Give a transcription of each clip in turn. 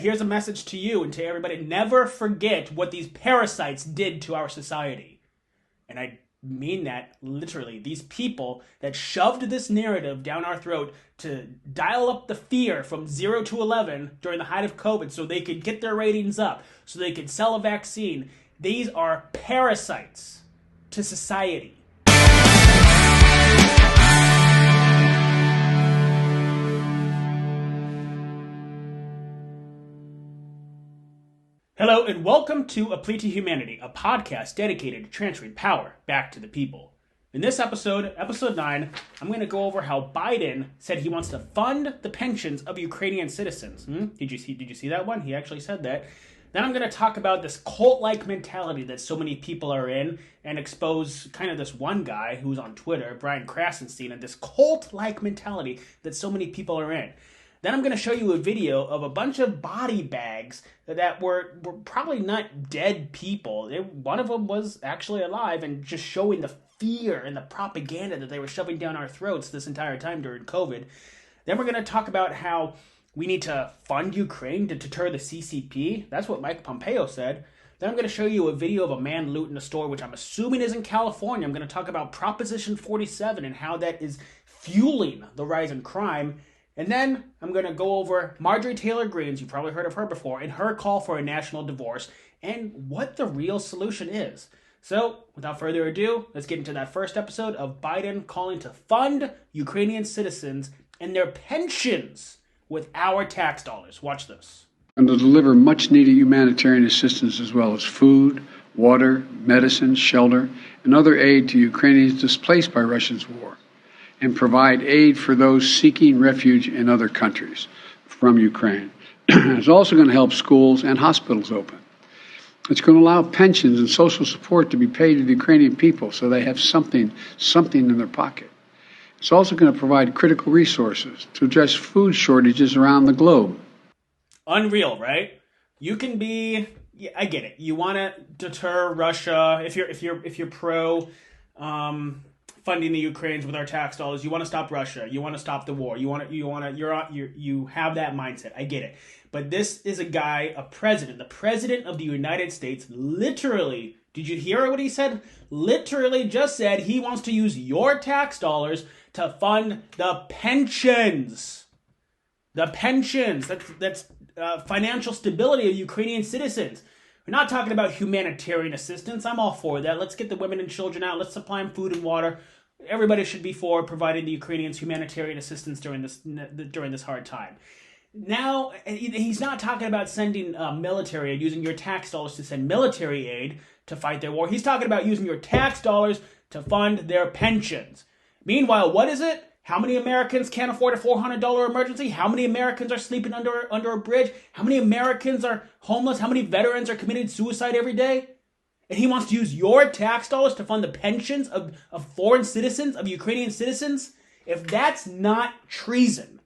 Here's a message to you and to everybody. Never forget what these parasites did to our society. And I mean that literally. These people that shoved this narrative down our throat to dial up the fear from 0 to 11 during the height of COVID so they could get their ratings up, so they could sell a vaccine. These are parasites to society. Hello and welcome to A Plea to Humanity, a podcast dedicated to transferring power back to the people. In this episode, episode 9, I'm going to go over how Biden said he wants to fund the pensions of Ukrainian citizens. Did you see that one? He actually said that. Then I'm going to talk about this cult-like mentality that so many people are in and expose kind of this one guy who's on Twitter, Brian Krasenstein, and this cult-like mentality that so many people are in. Then I'm going to show you a video of a bunch of body bags that were probably not dead people. One of them was actually alive, and just showing the fear and the propaganda that they were shoving down our throats this entire time during COVID. Then we're going to talk about how we need to fund Ukraine to deter the CCP. That's what Mike Pompeo said. Then I'm going to show you a video of a man looting a store, which I'm assuming is in California. I'm going to talk about Proposition 47 and how that is fueling the rise in crime. And then I'm going to go over Marjorie Taylor Greene's, you've probably heard of her before, and her call for a national divorce and what the real solution is. So, without further ado, let's get into that first episode of Biden calling to fund Ukrainian citizens and their pensions with our tax dollars. Watch this. And to deliver much-needed humanitarian assistance as well as food, water, medicine, shelter, and other aid to Ukrainians displaced by Russia's war, and provide aid for those seeking refuge in other countries from Ukraine. It's also going to help schools and hospitals open. It's going to allow pensions and social support to be paid to the Ukrainian people so they have something in their pocket. It's also going to provide critical resources to address food shortages around the globe. Unreal, right? You can be, I get it. You want to deter Russia if you're pro funding the Ukrainians with our tax dollars. You want to stop Russia. You want to stop the war. You have that mindset. I get it. But this is a guy, the president of the United States, literally, did you hear what he said? Literally just said he wants to use your tax dollars to fund the pensions. The pensions. That's financial stability of Ukrainian citizens. We're not talking about humanitarian assistance. I'm all for that. Let's get the women and children out. Let's supply them food and water. Everybody should be for providing the Ukrainians humanitarian assistance during this hard time. Now, he's not talking about sending military aid, using your tax dollars to send military aid to fight their war. He's talking about using your tax dollars to fund their pensions. Meanwhile, what is it? How many Americans can't afford a $400 emergency? How many Americans are sleeping under a bridge? How many Americans are homeless? How many veterans are committing suicide every day? And he wants to use your tax dollars to fund the pensions of foreign citizens, of Ukrainian citizens? If that's not treason,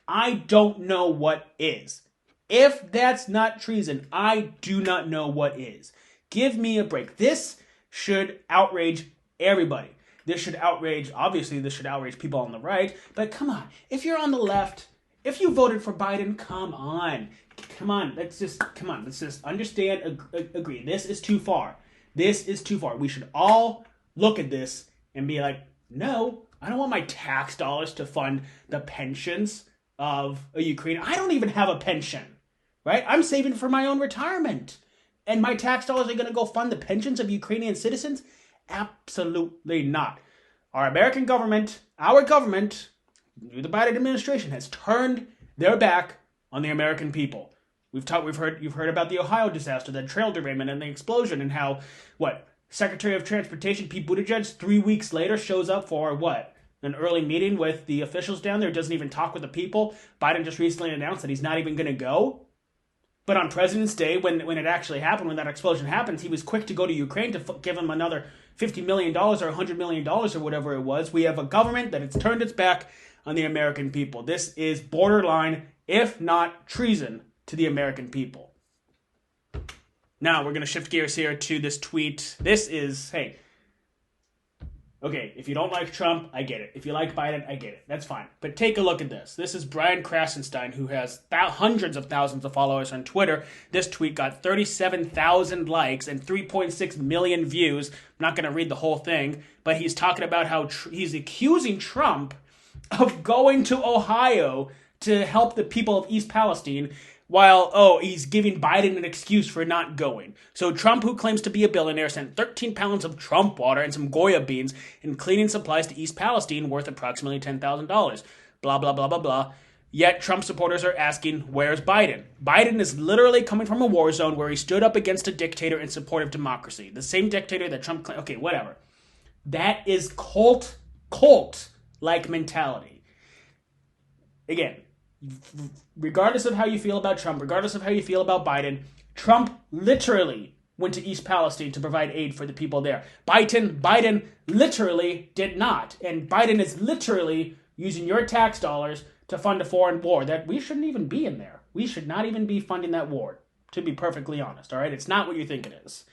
I don't know what is. If that's not treason, I do not know what is. Give me a break. This should outrage everybody. This should outrage people on the right. But come on, if you're on the left, if you voted for Biden, come on. Let's just understand, agree. This is too far. This is too far. We should all look at this and be like, no, I don't want my tax dollars to fund the pensions of a Ukrainian. I don't even have a pension, right? I'm saving for my own retirement. And my tax dollars are going to go fund the pensions of Ukrainian citizens? Absolutely not. Our American government, our government, the Biden administration, has turned their back on the American people. You've heard about the Ohio disaster, the trail derailment and the explosion, and how, Secretary of Transportation Pete Buttigieg 3 weeks later shows up for an early meeting with the officials down there, doesn't even talk with the people. Biden just recently announced that he's not even going to go. But on President's Day, when it actually happened, when that explosion happens, he was quick to go to Ukraine to give him another $50 million or $100 million or whatever it was. We have a government that has turned its back on the American people. This is borderline, if not treason, to the American people. Now, we're going to shift gears here to this tweet. This is, Okay, if you don't like Trump, I get it. If you like Biden, I get it. That's fine. But take a look at this. This is Brian Krasenstein, who has hundreds of thousands of followers on Twitter. This tweet got 37,000 likes and 3.6 million views. I'm not going to read the whole thing, but he's talking about how he's accusing Trump of going to Ohio to help the people of East Palestine, while, he's giving Biden an excuse for not going. So Trump, who claims to be a billionaire, sent 13 pounds of Trump water and some Goya beans and cleaning supplies to East Palestine worth approximately $10,000. Blah, blah, blah, blah, blah. Yet Trump supporters are asking, where's Biden? Biden is literally coming from a war zone where he stood up against a dictator in support of democracy. The same dictator that Trump claimed. Okay, whatever. That is cult-like mentality. Again, regardless of how you feel about Trump, regardless of how you feel about Biden, Trump literally went to East Palestine to provide aid for the people there. Biden literally did not. And Biden is literally using your tax dollars to fund a foreign war that we shouldn't even be in there. We should not even be funding that war, to be perfectly honest, all right? It's not what you think it is.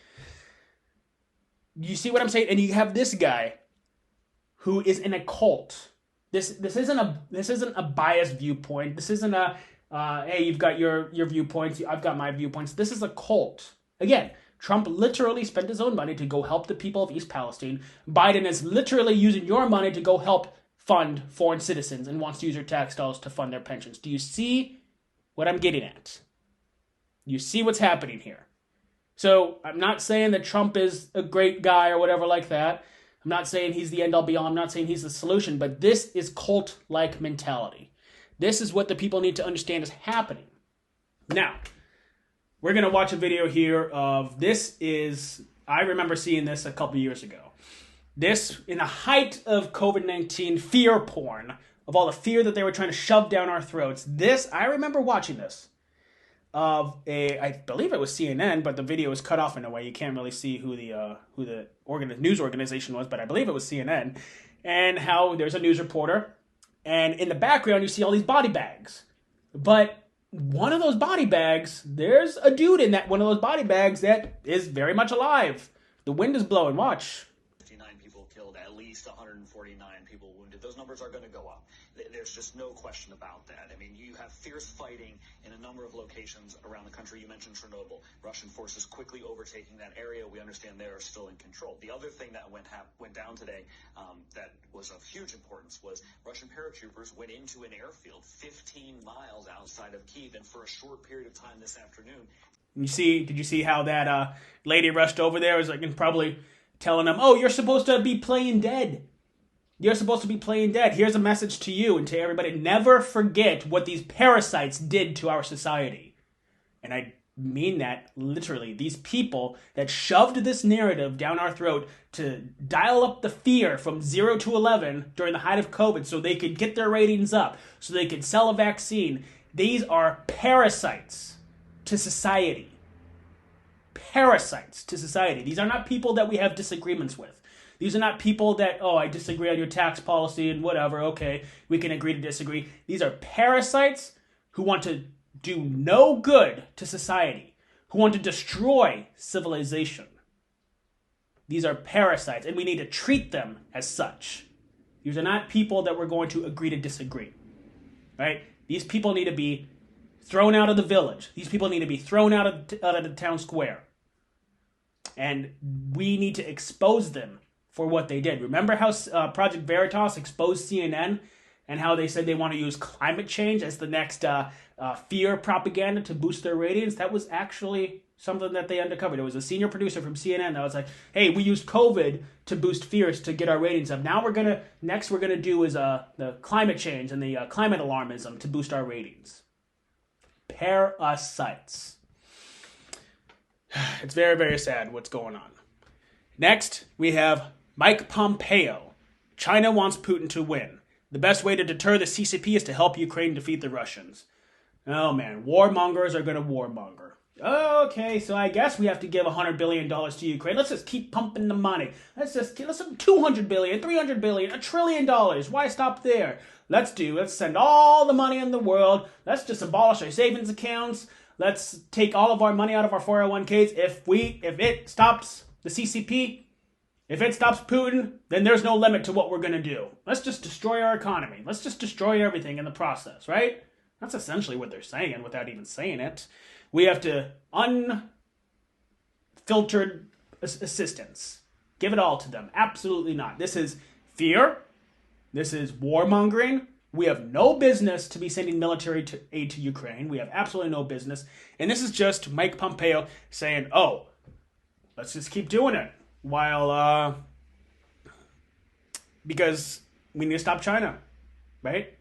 You see what I'm saying? And you have this guy who is in a cult. This isn't a biased viewpoint. This isn't a hey, you've got your viewpoints, I've got my viewpoints. This is a cult. Again, Trump literally spent his own money to go help the people of East Palestine. Biden is literally using your money to go help fund foreign citizens and wants to use your tax dollars to fund their pensions. Do you see what I'm getting at? You see what's happening here. So I'm not saying that Trump is a great guy or whatever like that. I'm not saying he's the end-all be-all. I'm not saying he's the solution, but this is cult-like mentality. This is what the people need to understand is happening. Now, we're going to watch a video here of I remember seeing this a couple years ago. This, in the height of COVID-19 fear porn, of all the fear that they were trying to shove down our throats, I remember watching this. I believe it was CNN, but the video was cut off in a way you can't really see who the news organization was, but I believe it was CNN, and how there's a news reporter, and in the background you see all these body bags, but one of those body bags, there's a dude in one of those body bags that is very much alive. The wind is blowing. Watch. 59 people killed, at least 149 people wounded. Those numbers are going to go up. There's just no question about that. I mean, you have fierce fighting in a number of locations around the country. You mentioned Chernobyl. Russian forces quickly overtaking that area. We understand they are still in control. The other thing that went down today that was of huge importance was Russian paratroopers went into an airfield 15 miles outside of Kyiv, and for a short period of time this afternoon. Did you see how that lady rushed over there? Was like, and probably telling them, "Oh, you're supposed to be playing dead. You're supposed to be playing dead. Here's a message to you and to everybody. Never forget what these parasites did to our society." And I mean that literally. These people that shoved this narrative down our throat to dial up the fear from 0 to 11 during the height of COVID so they could get their ratings up, so they could sell a vaccine. These are parasites to society. Parasites to society. These are not people that we have disagreements with. These are not people that, I disagree on your tax policy and whatever, okay, we can agree to disagree. These are parasites who want to do no good to society, who want to destroy civilization. These are parasites, and we need to treat them as such. These are not people that we're going to agree to disagree, right? These people need to be thrown out of the village. These people need to be thrown out of the town square. And we need to expose them for what they did. Remember how Project Veritas exposed CNN and how they said they want to use climate change as the next fear propaganda to boost their ratings? That was actually something that they uncovered. It was a senior producer from CNN that was like, "Hey, we used COVID to boost fears to get our ratings up. Now we're gonna do is the climate change and the climate alarmism to boost our ratings." Parasites. It's very, very sad what's going on. Next, we have Mike Pompeo. China wants Putin to win. The best way to deter the CCP is to help Ukraine defeat the Russians. Oh man, warmongers are going to warmonger. Okay, so I guess we have to give $100 billion to Ukraine. Let's just keep pumping the money. Let's $200 billion, $300 billion, $1 trillion. Why stop there? Let's send all the money in the world. Let's just abolish our savings accounts. Let's take all of our money out of our 401ks. If it stops the CCP, If it stops Putin, then there's no limit to what we're going to do. Let's just destroy our economy. Let's just destroy everything in the process, right? That's essentially what they're saying without even saying it. We have to unfiltered assistance. Give it all to them. Absolutely not. This is fear. This is warmongering. We have no business to be sending military aid to Ukraine. We have absolutely no business. And this is just Mike Pompeo saying, oh, let's just keep doing it. While, because we need to stop China, right?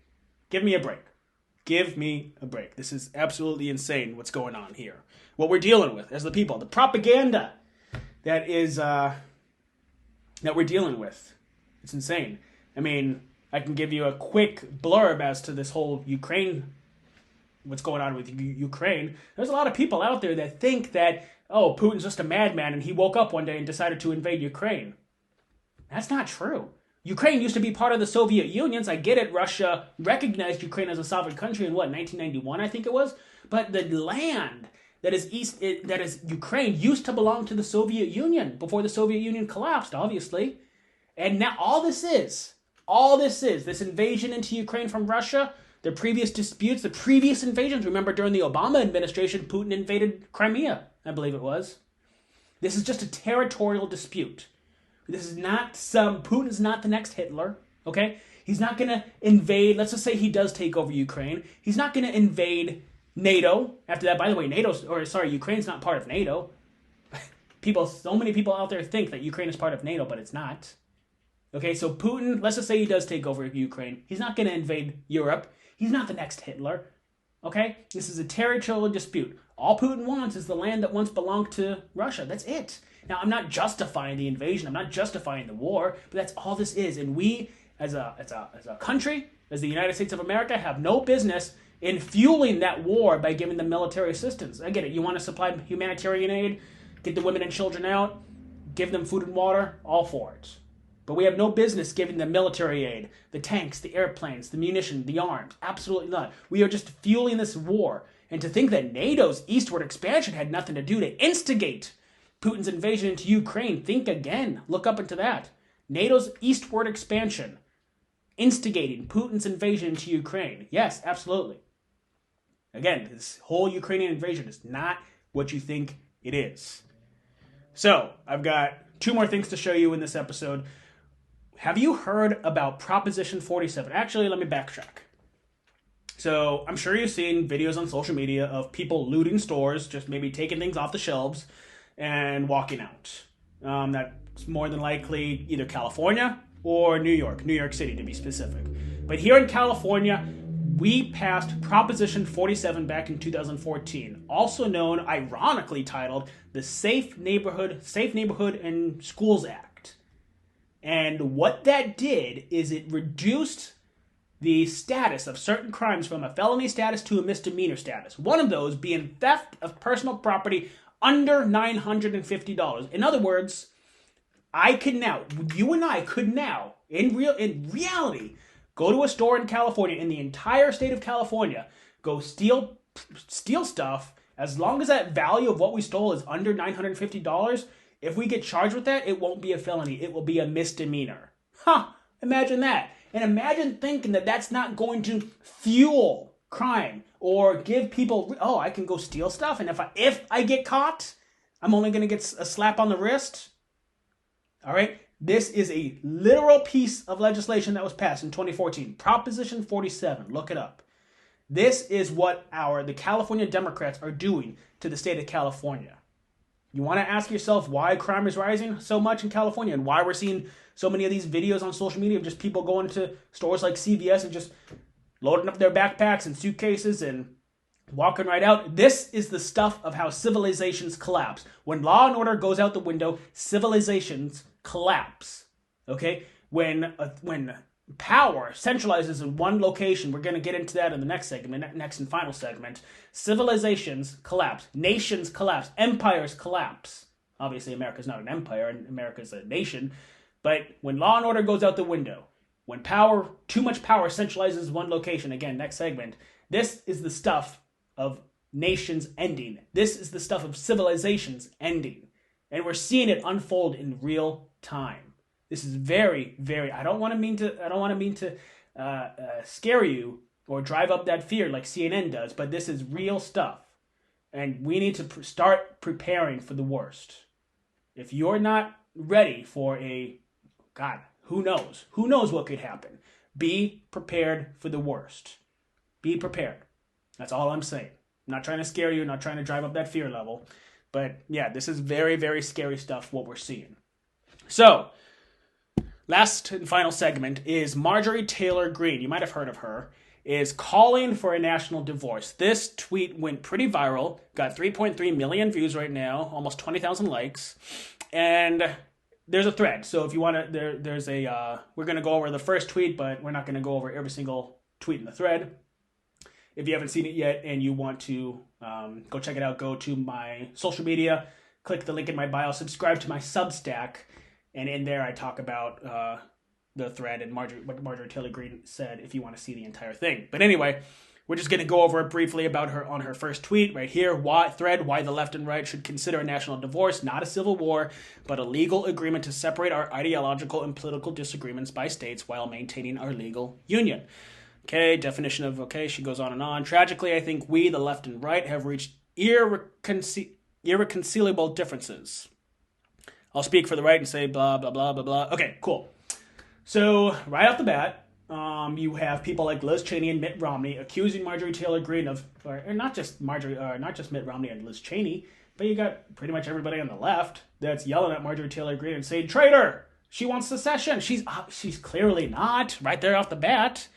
Give me a break. Give me a break. This is absolutely insane what's going on here. What we're dealing with as the people, the propaganda that we're dealing with. It's insane. I mean, I can give you a quick blurb as to this whole Ukraine, what's going on with Ukraine. There's a lot of people out there that think that, oh, Putin's just a madman and he woke up one day and decided to invade Ukraine. That's not true. Ukraine used to be part of the Soviet Union. I get it. Russia recognized Ukraine as a sovereign country in 1991, I think it was. But the land that is Ukraine used to belong to the Soviet Union before the Soviet Union collapsed, obviously. And now all this is this invasion into Ukraine from Russia, the previous disputes, the previous invasions. Remember during the Obama administration, Putin invaded Crimea, I believe it was. This is just a territorial dispute. This is not Putin's not the next Hitler, okay? He's not going to invade, let's just say he does take over Ukraine. He's not going to invade NATO. After that, by the way, Ukraine's not part of NATO. So many people out there think that Ukraine is part of NATO, but it's not. Okay, so Putin, let's just say he does take over Ukraine. He's not going to invade Europe. He's not the next Hitler. Okay? This is a territorial dispute. All Putin wants is the land that once belonged to Russia. That's it. Now, I'm not justifying the invasion. I'm not justifying the war, but that's all this is. And we, as a country, as the United States of America, have no business in fueling that war by giving them military assistance. I get it. You want to supply humanitarian aid, get the women and children out, give them food and water, all for it. But we have no business giving them military aid, the tanks, the airplanes, the munition, the arms. Absolutely not. We are just fueling this war. And to think that NATO's eastward expansion had nothing to do to instigate Putin's invasion into Ukraine, think again. Look up into that. NATO's eastward expansion, instigating Putin's invasion into Ukraine. Yes, absolutely. Again, this whole Ukrainian invasion is not what you think it is. So, I've got 2 more things to show you in this episode. Have you heard about Proposition 47? Actually, let me backtrack. So, I'm sure you've seen videos on social media of people looting stores, just maybe taking things off the shelves and walking out. That's more than likely either California or New York City to be specific. But here in California, we passed Proposition 47 back in 2014, also known, ironically titled, the Safe Neighborhood and Schools Act. And what that did is it reduced the status of certain crimes from a felony status to a misdemeanor status. One of those being theft of personal property under $950. In other words, you and I could now, in reality, go to a store in California, in the entire state of California, go steal stuff, as long as that value of what we stole is under $950, if we get charged with that, it won't be a felony. It will be a misdemeanor. Imagine that. And imagine thinking that that's not going to fuel crime or give people, oh, I can go steal stuff, and if I get caught, I'm only going to get a slap on the wrist. All right? This is a literal piece of legislation that was passed in 2014. Proposition 47. Look it up. This is what the California Democrats are doing to the state of California. You want to ask yourself why crime is rising so much in California and why we're seeing so many of these videos on social media of just people going to stores like CVS and just loading up their backpacks and suitcases and walking right out. This is the stuff of how civilizations collapse. When law and order goes out the window, civilizations collapse. Okay? When power centralizes in one location, we're going to get into that in the next and final segment. Civilizations collapse. Nations collapse. Empires collapse. Obviously, America's not an empire, and America's a nation. But when law and order goes out the window, when too much power centralizes in one location, again, next segment, this is the stuff of nations ending. This is the stuff of civilizations ending. And we're seeing it unfold in real time. This is very, very. I don't want to mean to scare you or drive up that fear like CNN does, but this is real stuff, and we need to start preparing for the worst. If you're not ready for God, who knows? Who knows what could happen? Be prepared for the worst. Be prepared. That's all I'm saying. I'm not trying to scare you, not trying to drive up that fear level. But yeah, this is very, very scary stuff, what we're seeing. So, last and final segment is Marjorie Taylor Greene. You might have heard of her. Is calling for a national divorce. This tweet went pretty viral. Got 3.3 million views right now. Almost 20,000 likes. And there's a thread. So if you want to, there's a, we're going to go over the first tweet, but we're not going to go over every single tweet in the thread. If you haven't seen it yet and you want to go check it out, go to my social media, click the link in my bio, subscribe to my Substack, and in there I talk about the thread and what Marjorie Taylor Greene said if you want to see the entire thing. But anyway, we're just going to go over it briefly about her on her first tweet right here. Why the left and right should consider a national divorce, not a civil war, but a legal agreement to separate our ideological and political disagreements by states while maintaining our legal union. Okay, definition of okay, she goes on and on. Tragically, I think we, the left and right, have reached irreconcilable differences. I'll speak for the right and say blah, blah, blah, blah, blah. Okay, cool. So, right off the bat, you have people like Liz Cheney and Mitt Romney accusing Marjorie Taylor Greene of, or not just Mitt Romney and Liz Cheney, but you got pretty much everybody on the left that's yelling at Marjorie Taylor Greene and saying, traitor, she wants secession. She's clearly not, right there off the bat.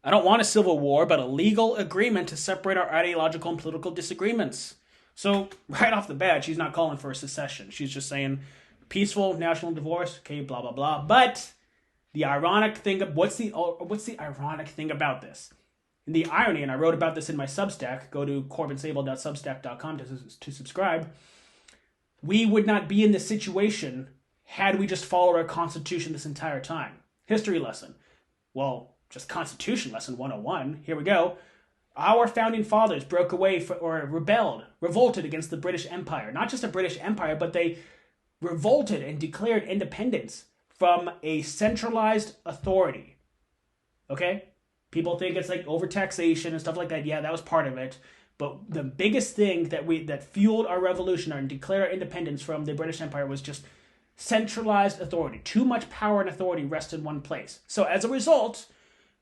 I don't want a civil war, but a legal agreement to separate our ideological and political disagreements. So, right off the bat, she's not calling for a secession. She's just saying, peaceful national divorce, okay, blah, blah, blah. But the ironic thing, what's the ironic thing about this? And the irony, and I wrote about this in my Substack, go to corbinsable.substack.com to subscribe, we would not be in this situation had we just followed our Constitution this entire time. History lesson. Well, just Constitution lesson 101. Here we go. Our founding fathers broke away revolted against the British Empire. Not just the British Empire, but they revolted and declared independence from a centralized authority. Okay? People think it's like overtaxation and stuff like that. Yeah, that was part of it. But the biggest thing that fueled our revolution and declared our independence from the British Empire was just centralized authority. Too much power and authority rest in one place. So as a result,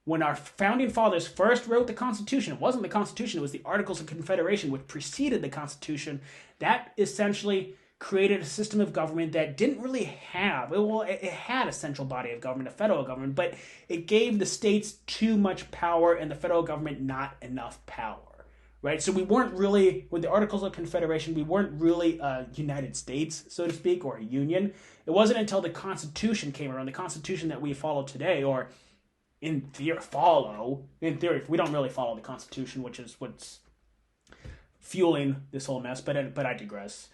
when our founding fathers first wrote the Constitution, it wasn't the Constitution, it was the Articles of Confederation, which preceded the Constitution. That essentially created a system of government that didn't really have, it had a central body of government, a federal government, but it gave the states too much power and the federal government not enough power, right? So we weren't really, with the Articles of Confederation, we weren't really a United States, so to speak, or a union. It wasn't until the Constitution came around, the Constitution that we follow today, or in theory, we don't really follow the Constitution, which is what's fueling this whole mess, but I digress.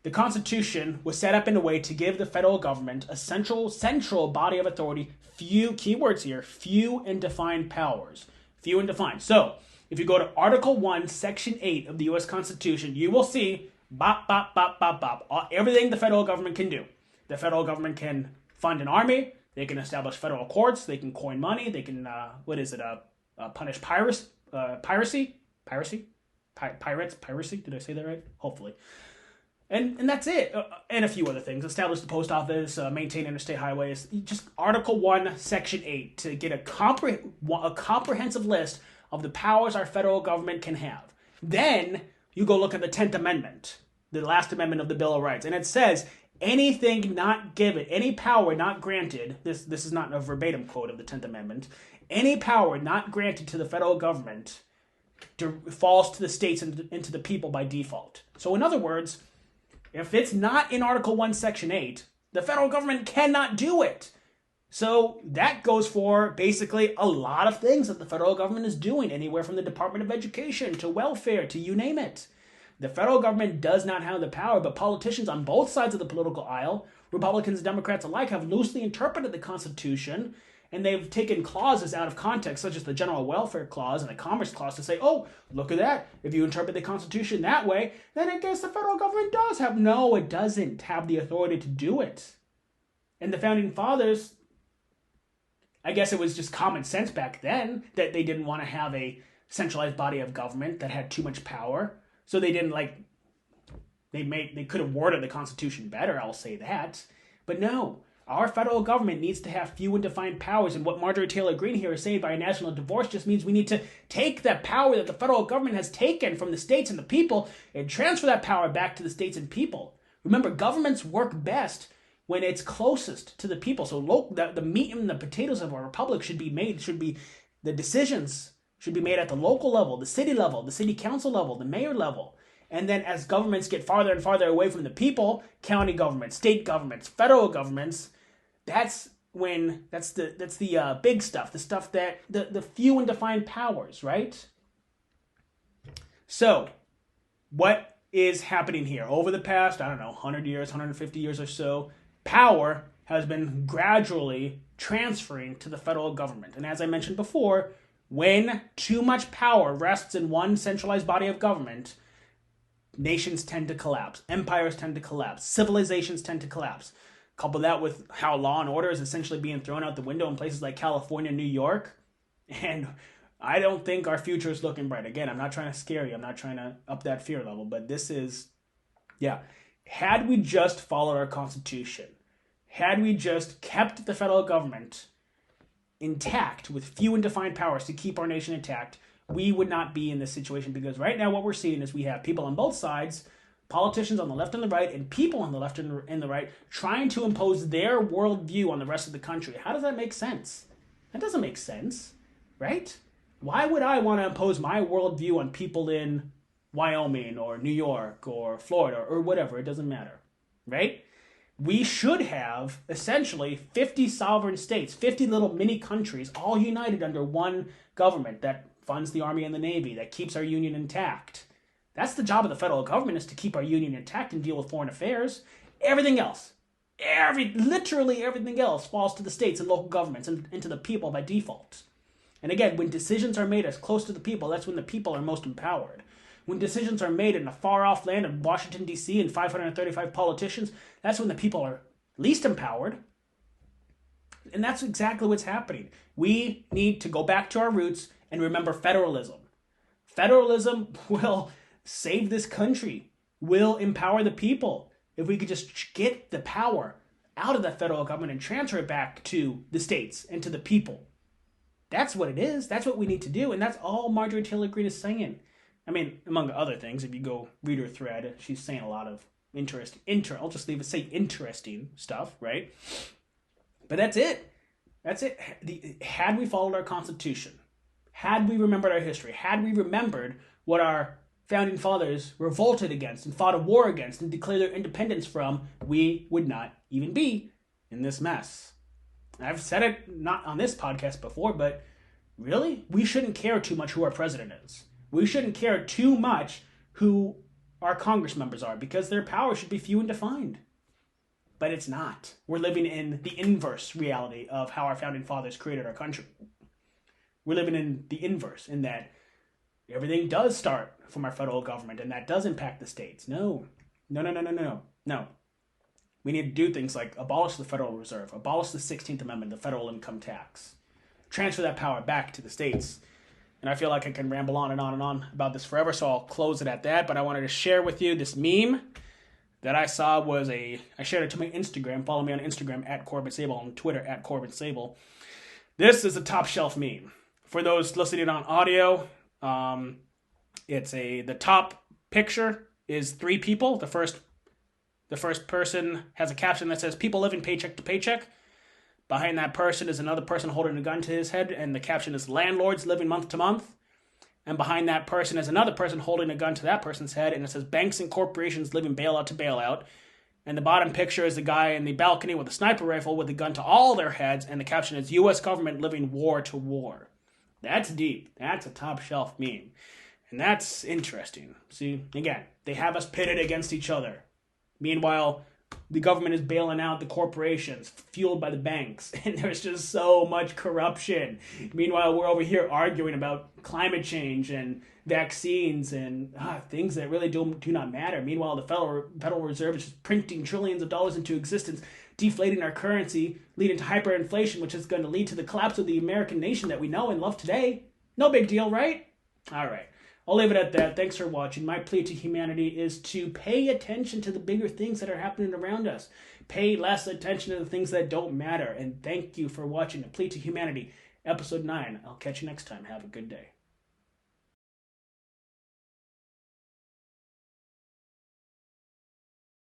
The Constitution was set up in a way to give the federal government a central body of authority, few and defined powers. Few and defined. So, if you go to Article 1, Section 8 of the U.S. Constitution, you will see everything the federal government can do. The federal government can fund an army, they can establish federal courts, they can coin money, they can, punish piracy? Piracy? Did I say that right? Hopefully. And that's it. And a few other things. Establish the post office, maintain interstate highways. Just Article 1, Section 8 to get a comprehensive list of the powers our federal government can have. Then you go look at the 10th Amendment, the last amendment of the Bill of Rights. And it says, anything not given, any power not granted, this is not a verbatim quote of the 10th Amendment, any power not granted to the federal government falls to the states and to the people by default. So in other words, if it's not in Article 1, Section 8, the federal government cannot do it. So that goes for basically a lot of things that the federal government is doing, anywhere from the Department of Education to welfare to you name it. The federal government does not have the power, but politicians on both sides of the political aisle, Republicans and Democrats alike, have loosely interpreted the Constitution And they've taken clauses out of context, such as the General Welfare Clause and the Commerce Clause, to say, oh, look at that. If you interpret the Constitution that way, then I guess the federal government does have... No, it doesn't have the authority to do it. And the Founding Fathers, I guess it was just common sense back then that they didn't want to have a centralized body of government that had too much power. So they didn't they could have worded the Constitution better, I'll say that. But no. Our federal government needs to have few and defined powers, and what Marjorie Taylor Greene here is saying by a national divorce just means we need to take that power that the federal government has taken from the states and the people and transfer that power back to the states and people. Remember, governments work best when it's closest to the people. So the meat and the potatoes of our republic the decisions should be made at the local level, the city council level, the mayor level. And then as governments get farther and farther away from the people, county governments, state governments, federal governments, that's the big stuff, the stuff that the few and defined powers, right? So, what is happening here? Over the past, 100 years, 150 years or so, power has been gradually transferring to the federal government. And as I mentioned before, when too much power rests in one centralized body of government, nations tend to collapse. Empires tend to collapse. Civilizations tend to collapse. Couple that with how law and order is essentially being thrown out the window in places like California, New York. And I don't think our future is looking bright. Again, I'm not trying to scare you. I'm not trying to up that fear level. But this is, had we just followed our Constitution, had we just kept the federal government intact with few and defined powers to keep our nation intact, we would not be in this situation, because right now what we're seeing is we have people on both sides, politicians on the left and the right, and people on the left and the right trying to impose their worldview on the rest of the country. How does that make sense? That doesn't make sense, right? Why would I want to impose my worldview on people in Wyoming or New York or Florida or whatever? It doesn't matter, right? We should have essentially 50 sovereign states, 50 little mini countries, all united under one government that funds the Army and the Navy, that keeps our union intact. That's the job of the federal government, is to keep our union intact and deal with foreign affairs. Everything else, literally everything else falls to the states and local governments and to the people by default. And again, when decisions are made as close to the people, that's when the people are most empowered. When decisions are made in a far-off land of Washington, D.C. and 535 politicians, that's when the people are least empowered. And that's exactly what's happening. We need to go back to our roots and remember federalism. Federalism will save this country, will empower the people. If we could just get the power out of the federal government and transfer it back to the states and to the people. That's what it is. That's what we need to do. And that's all Marjorie Taylor Greene is saying. I mean, among other things, if you go read her thread, she's saying a lot of I'll just leave it, say interesting stuff, right? But that's it. That's it. Had we followed our Constitution, had we remembered our history, had we remembered what our founding fathers revolted against and fought a war against and declared their independence from, we would not even be in this mess. I've said it not on this podcast before, but really, we shouldn't care too much who our president is. We shouldn't care too much who our Congress members are, because their power should be few and defined. But it's not. We're living in the inverse reality of how our founding fathers created our country. We're living in the inverse, in that everything does start from our federal government, and that does impact the states. No. We need to do things like abolish the Federal Reserve, abolish the 16th Amendment, the federal income tax, transfer that power back to the states. And I feel like I can ramble on and on and on about this forever, so I'll close it at that. But I wanted to share with you this meme that I saw I shared it to my Instagram. Follow me on Instagram, @CorbinSable, on Twitter, @CorbinSable. This is a top shelf meme. For those listening on audio, the top picture is 3 people. The first person has a caption that says, "People living paycheck to paycheck." Behind that person is another person holding a gun to his head, and the caption is "Landlords living month to month." And behind that person is another person holding a gun to that person's head, and it says "Banks and corporations living bailout to bailout." And the bottom picture is the guy in the balcony with a sniper rifle with a gun to all their heads, and the caption is "U.S. government living war to war." That's deep. That's a top shelf meme. And that's interesting. See, again, they have us pitted against each other. Meanwhile, the government is bailing out the corporations fueled by the banks, and there's just so much corruption. Meanwhile, we're over here arguing about climate change and vaccines and things that really do not matter. Meanwhile, the Federal Reserve is just printing trillions of dollars into existence, deflating our currency, leading to hyperinflation, which is going to lead to the collapse of the American nation that we know and love today. No big deal, right? All right. I'll leave it at that. Thanks for watching. My plea to humanity is to pay attention to the bigger things that are happening around us. Pay less attention to the things that don't matter. And thank you for watching A Plea to Humanity, Episode 9. I'll catch you next time. Have a good day.